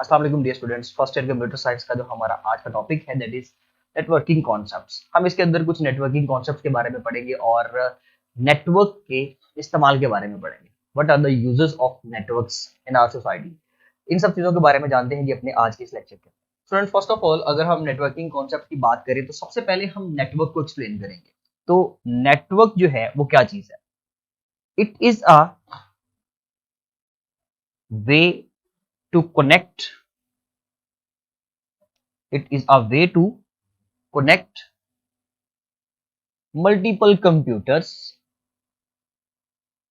अस्सलाम वालेकुम dear students, first year computer science का जो हमारा आज का टॉपिक है दैट इज नेटवर्किंग कॉन्सेप्ट्स। हम इसके अंदर कुछ नेटवर्किंग कॉन्सेप्ट्स के बारे में पढ़ेंगे और नेटवर्क के इस्तेमाल के बारे में पढ़ेंगे। What are the uses of networks in our society, इन सब चीजों के बारे में जानते हैं जी अपने आज के इस लेक्चर के। स्टूडेंट, फर्स्ट ऑफ ऑल अगर हम नेटवर्किंग कॉन्सेप्ट की बात करें तो सबसे पहले हम नेटवर्क को एक्सप्लेन करेंगे। तो नेटवर्क जो है वो क्या चीज है? It is a way to connect it is a way to connect multiple computers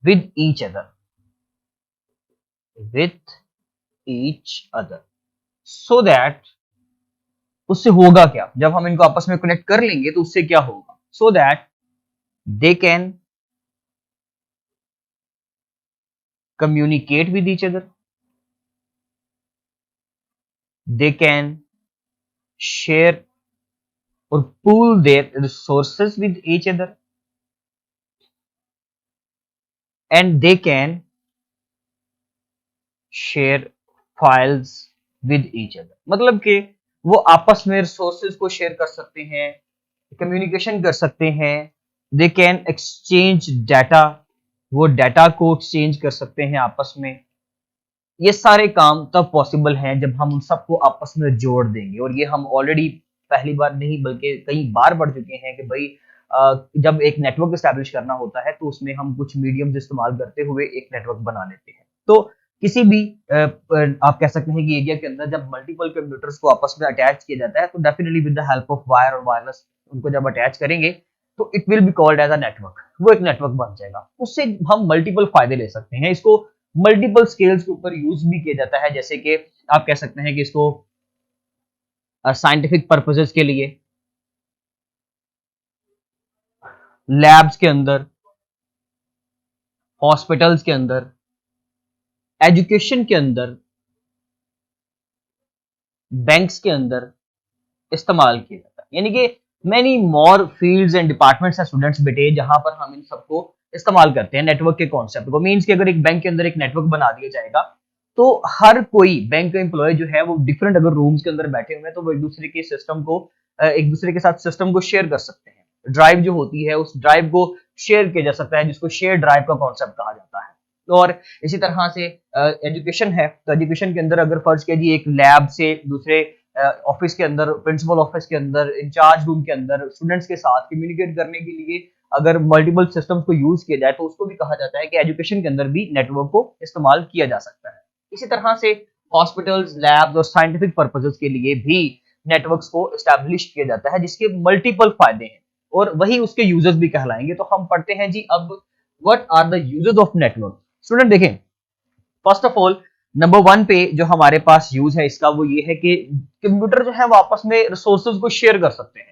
with each other so that उससे होगा क्या जब हम इनको आपस में कनेक्ट कर लेंगे तो उससे क्या होगा? so that they can communicate with each other, they can share or pool their resources with each other and they can share files with each other। मतलब कि वो आपस में रिसोर्सेज को शेयर कर सकते हैं, कम्युनिकेशन कर सकते हैं, दे कैन एक्सचेंज डाटा, वो डाटा को एक्सचेंज कर सकते हैं आपस में। ये सारे काम तब पॉसिबल हैं जब हम उन सबको आपस में जोड़ देंगे, और ये हम ऑलरेडी पहली बार नहीं बल्कि कई बार पढ़ चुके हैं कि भाई जब एक नेटवर्क एस्टैब्लिश करना होता है तो उसमें हम कुछ मीडियम्स इस्तेमाल करते हुए एक नेटवर्क बना लेते हैं। तो किसी भी आप कह सकते हैं कि एरिया के अंदर जब मल्टीपल कंप्यूटर्स को आपस में अटैच किया जाता है तो definitely with the help of wire और वायरलेस उनको जब अटैच करेंगे तो it will be called as a network. वो एक नेटवर्क बन जाएगा। उससे हम मल्टीपल फायदे ले सकते हैं। इसको मल्टीपल स्केल्स के ऊपर यूज भी किया जाता है, जैसे कि आप कह सकते हैं कि इसको साइंटिफिक पर्पसेस के लिए, लैब्स के अंदर, हॉस्पिटल्स के अंदर, एजुकेशन के अंदर, बैंक्स के अंदर इस्तेमाल किया जाता है। यानी कि many more fields and departments हैं स्टूडेंट्स बेटे जहां पर हम इन सबको इस्तेमाल करते हैं नेटवर्क के कॉन्सेप्ट को। मींस कि अगर एक बैंक के अंदर एक नेटवर्क बना दिया जाएगा तो हर कोई बैंक का एम्प्लॉय जो है वो डिफरेंट अगर रूम्स के अंदर बैठे हुए हैं तो वो एक दूसरे के सिस्टम को एक दूसरे के साथ सिस्टम को शेयर कर सकते हैं। ड्राइव जो होती है उस ड्राइव को शेयर किया जा सकता है, जिसको शेयर ड्राइव का कॉन्सेप्ट कहा जाता है। और इसी तरह से एजुकेशन है तो एजुकेशन के अंदर अगर फर्ज कीजिए एक लैब से दूसरे ऑफिस के अंदर, प्रिंसिपल ऑफिस के अंदर, इंचार्ज रूम के अंदर स्टूडेंट्स के साथ कम्युनिकेट करने के लिए अगर मल्टीपल सिस्टम्स को यूज किया जाए तो उसको भी कहा जाता है कि एजुकेशन के अंदर भी नेटवर्क को इस्तेमाल किया जा सकता है। इसी तरह से हॉस्पिटल्स, लैब्स और साइंटिफिक पर्पसेस के लिए भी नेटवर्क्स को एस्टैब्लिश किया जाता है, जिसके मल्टीपल फायदे हैं और वही उसके यूजर्स भी कहलाएंगे। तो हम पढ़ते हैं जी अब what are the uses of network. Student देखें, फर्स्ट ऑफ ऑल नंबर 1 पे जो हमारे पास यूज है इसका वो ये है कि कंप्यूटर जो है वो आपस में रिसोर्सेज को शेयर कर सकते हैं।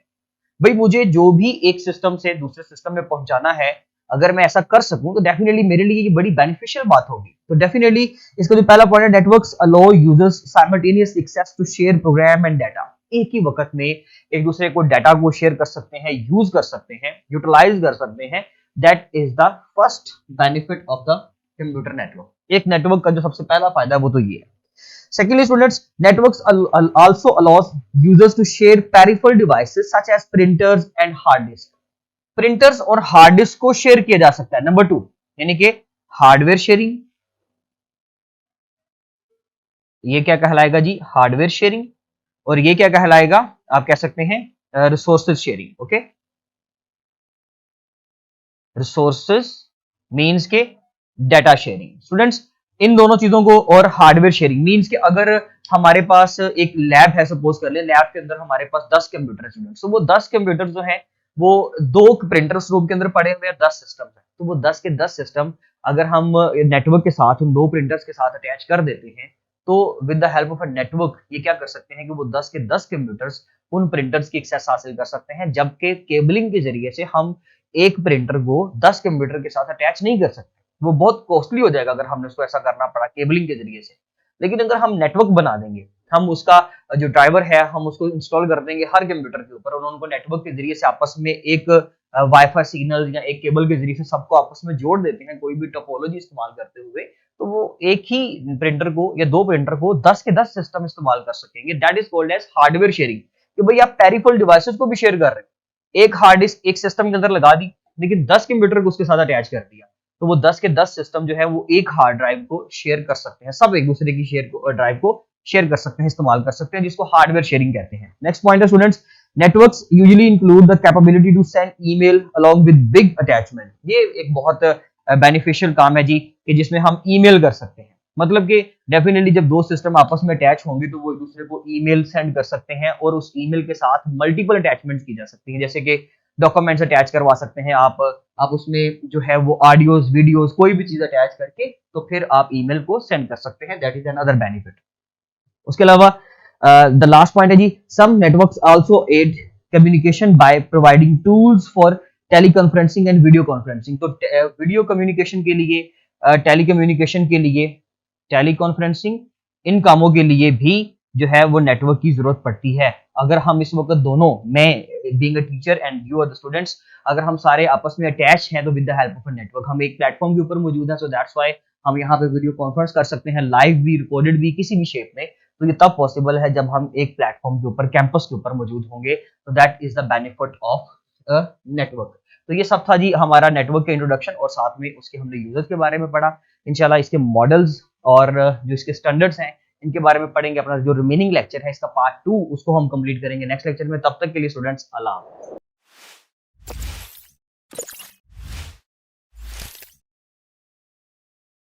भाई मुझे जो भी एक सिस्टम से दूसरे सिस्टम में पहुंचाना है, अगर मैं ऐसा कर सकूं तो डेफिनेटली मेरे लिए ये बड़ी बेनिफिशियल बात होगी। तो डेफिनेटली इसका जो पहला पॉइंट है, networks allow users simultaneous access to share program and data. एक ही वक्त में एक दूसरे को डाटा को शेयर कर सकते हैं, यूज कर सकते हैं, यूटिलाइज कर सकते हैं। That is the first benefit of the computer network. एक नेटवर्क का जो सबसे पहला फायदा है वो तो ये है। Secondly, students, networks also allows users to share peripheral devices such as printers and hard disk. Printers और हार्ड डिस्क को शेयर किया जा सकता है। नंबर 2 यानी कि हार्डवेयर शेयरिंग। ये क्या कहलाएगा जी? Hardware sharing. और ये क्या कहलाएगा? आप कह सकते हैं resources sharing. Okay, resources means के डाटा शेयरिंग। स्टूडेंट्स इन दोनों चीजों को, और हार्डवेयर शेयरिंग मींस कि अगर हमारे पास एक लैब है, सपोज कर ले लैब के अंदर हमारे पास 10 कंप्यूटर है स्टूडेंट्स, तो वो 10 कंप्यूटर जो है वो 2 प्रिंटर्स रूम के अंदर पड़े हुए हैं, 10 सिस्टम है। तो वो 10 के 10 सिस्टम अगर हम नेटवर्क के साथ उन 2 प्रिंटर्स के साथ अटैच कर देते हैं तो with the help of a network ये क्या कर सकते हैं कि वो 10 के 10 कंप्यूटर्स उन प्रिंटर्स की एक्सेस हासिल कर सकते हैं, जबकि केबलिंग के जरिए से हम एक प्रिंटर को 10 कंप्यूटर के साथ अटैच नहीं कर सकते। वो बहुत कॉस्टली हो जाएगा अगर हमने उसको ऐसा करना पड़ा केबलिंग के जरिए से। लेकिन अगर हम नेटवर्क बना देंगे, हम उसका जो ड्राइवर है हम उसको इंस्टॉल कर देंगे हर कंप्यूटर के ऊपर और उनको नेटवर्क के जरिए से आपस में एक वाईफाई सिग्नल या एक केबल के जरिए से सबको आपस में जोड़ देते हैं कोई भी टोपोलॉजी इस्तेमाल करते हुए, तो वो एक ही प्रिंटर को या दो प्रिंटर को 10 के 10 सिस्टम इस्तेमाल कर सकेंगे। That is called as hardware sharing, कि भाई आप पेरिफेरल डिवाइसेस को भी शेयर कर रहे हैं। एक हार्ड डिस्क एक सिस्टम के अंदर लगा दी, लेकिन 10 कंप्यूटर को उसके साथ अटैच कर दिया, तो वो 10 के 10 सिस्टम जो है वो एक हार्ड ड्राइव को शेयर कर सकते हैं। सब एक दूसरे की ड्राइव को शेयर कर सकते हैं, इस्तेमाल कर सकते हैं, जिसको हार्डवेयर शेयरिंग कहते हैं। नेक्स्ट पॉइंट है students, networks usually include the capability to send email along with big attachment. ये एक बहुत बेनिफिशियल काम है जी, कि जिसमें हम ईमेल कर सकते हैं। मतलब कि डेफिनेटली जब दो सिस्टम आपस में अटैच होंगे तो वो एक दूसरे को ईमेल सेंड कर सकते हैं, और उस ईमेल के साथ मल्टीपल अटैचमेंट्स की जा सकती हैं, जैसे कि डॉक्यूमेंट्स अटैच करवा सकते हैं आप उसमें जो है वो ऑडियोज वीडियोज कोई भी चीज अटैच करके तो फिर आप ईमेल को सेंड कर सकते हैं। That is another benefit. उसके अलावा द लास्ट पॉइंट है जी, some networks also aid communication by providing tools for teleconferencing and video conferencing. तो वीडियो कम्युनिकेशन के लिए, टेलीकम्युनिकेशन के लिए, टेलीकॉन्फ्रेंसिंग, इन कामों के लिए भी जो है वो नेटवर्क की जरूरत पड़ती है। अगर हम इस वक्त दोनों, मैं being a teacher and you are the students, अगर हम सारे आपस में अटैच हैं तो with the help of a network हम एक प्लेटफॉर्म के ऊपर मौजूद हैं, सो दैट्स व्हाई हम यहाँ पे वीडियो कॉन्फ्रेंस कर सकते हैं, लाइव भी, रिकॉर्डेड भी, किसी भी शेप में। तो ये तब पॉसिबल है जब हम एक प्लेटफॉर्म के ऊपर, कैंपस के ऊपर मौजूद होंगे। तो that is the benefit of a network. तो ये सब था जी हमारा नेटवर्क का इंट्रोडक्शन, और साथ में उसके हमने यूजर्स के बारे में पढ़ा। इंशाल्लाह इसके मॉडल्स और जो इसके स्टैंडर्ड्स हैं इनके बारे में पढ़ेंगे। अपना जो रिमेनिंग लेक्चर है इसका पार्ट 2 उसको हम कंप्लीट करेंगे नेक्स्ट लेक्चर में। तब तक के लिए स्टूडेंट्स, अल्लाह हाफ़िज़।